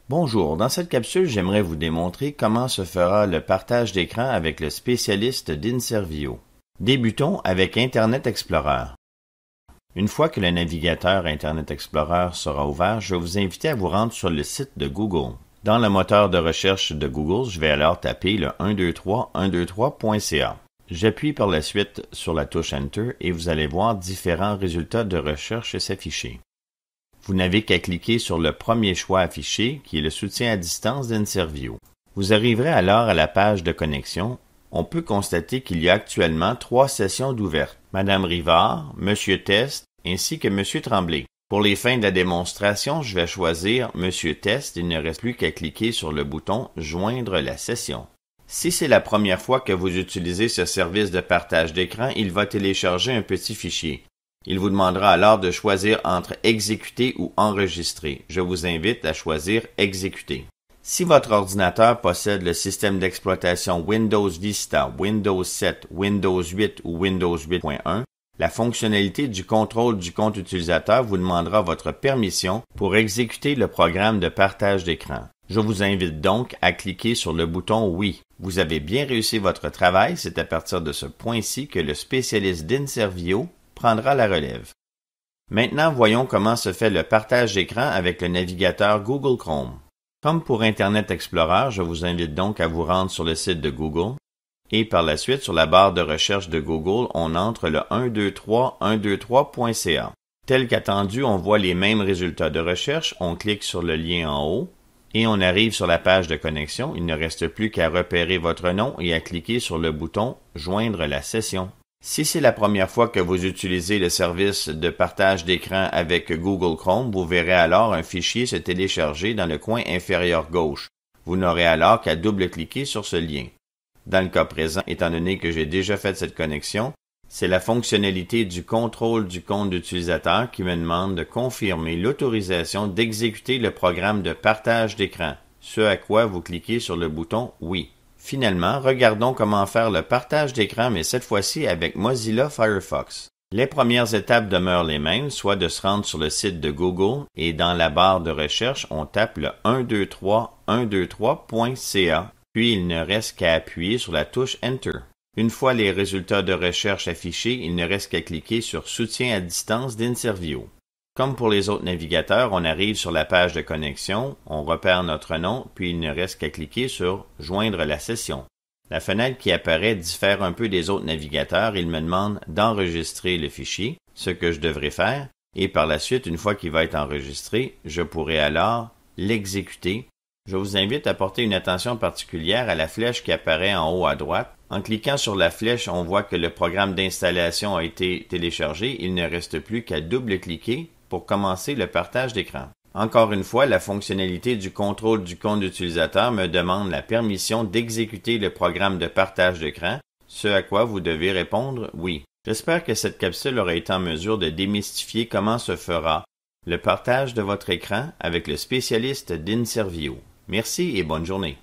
Bonjour, dans cette capsule, j'aimerais vous démontrer comment se fera le partage d'écran avec le spécialiste d'Inservio. Débutons avec Internet Explorer. Une fois que le navigateur Internet Explorer sera ouvert, je vais vous inviter à vous rendre sur le site de Google. Dans le moteur de recherche de Google, je vais alors taper le 123.123.ca. J'appuie par la suite sur la touche Enter et vous allez voir différents résultats de recherche s'afficher. Vous n'avez qu'à cliquer sur le premier choix affiché, qui est le soutien à distance d'Inservio. Vous arriverez alors à la page de connexion. On peut constater qu'il y a actuellement 3 sessions d'ouvertes, Madame Rivard, Monsieur Test, ainsi que Monsieur Tremblay. Pour les fins de la démonstration, je vais choisir Monsieur Test. Il ne reste plus qu'à cliquer sur le bouton « Joindre la session ». Si c'est la première fois que vous utilisez ce service de partage d'écran, il va télécharger un petit fichier. Il vous demandera alors de choisir entre « Exécuter » ou « Enregistrer ». Je vous invite à choisir « Exécuter ». Si votre ordinateur possède le système d'exploitation Windows Vista, Windows 7, Windows 8 ou Windows 8.1, la fonctionnalité du contrôle du compte utilisateur vous demandera votre permission pour exécuter le programme de partage d'écran. Je vous invite donc à cliquer sur le bouton « Oui ». Vous avez bien réussi votre travail, c'est à partir de ce point-ci que le spécialiste d'Inservio prendra la relève. Maintenant, voyons comment se fait le partage d'écran avec le navigateur Google Chrome. Comme pour Internet Explorer, je vous invite donc à vous rendre sur le site de Google et par la suite, sur la barre de recherche de Google, on entre le 123.123.ca. Tel qu'attendu, on voit les mêmes résultats de recherche, on clique sur le lien en haut et on arrive sur la page de connexion. Il ne reste plus qu'à repérer votre nom et à cliquer sur le bouton « Joindre la session ». Si c'est la première fois que vous utilisez le service de partage d'écran avec Google Chrome, vous verrez alors un fichier se télécharger dans le coin inférieur gauche. Vous n'aurez alors qu'à double-cliquer sur ce lien. Dans le cas présent, étant donné que j'ai déjà fait cette connexion, c'est la fonctionnalité du contrôle du compte d'utilisateur qui me demande de confirmer l'autorisation d'exécuter le programme de partage d'écran, ce à quoi vous cliquez sur le bouton « Oui ». Finalement, regardons comment faire le partage d'écran, mais cette fois-ci avec Mozilla Firefox. Les premières étapes demeurent les mêmes, soit de se rendre sur le site de Google et dans la barre de recherche, on tape le 123.123.ca, puis il ne reste qu'à appuyer sur la touche Enter. Une fois les résultats de recherche affichés, il ne reste qu'à cliquer sur Soutien à distance d'Inservio. Comme pour les autres navigateurs, on arrive sur la page de connexion, on repère notre nom, puis il ne reste qu'à cliquer sur « Joindre la session ». La fenêtre qui apparaît diffère un peu des autres navigateurs. Il me demande d'enregistrer le fichier, ce que je devrais faire, et par la suite, une fois qu'il va être enregistré, je pourrai alors l'exécuter. Je vous invite à porter une attention particulière à la flèche qui apparaît en haut à droite. En cliquant sur la flèche, on voit que le programme d'installation a été téléchargé. Il ne reste plus qu'à double-cliquer pour commencer le partage d'écran. Encore une fois, la fonctionnalité du contrôle du compte d'utilisateur me demande la permission d'exécuter le programme de partage d'écran, ce à quoi vous devez répondre « Oui ». J'espère que cette capsule aura été en mesure de démystifier comment se fera le partage de votre écran avec le spécialiste d'Inservio. Merci et bonne journée.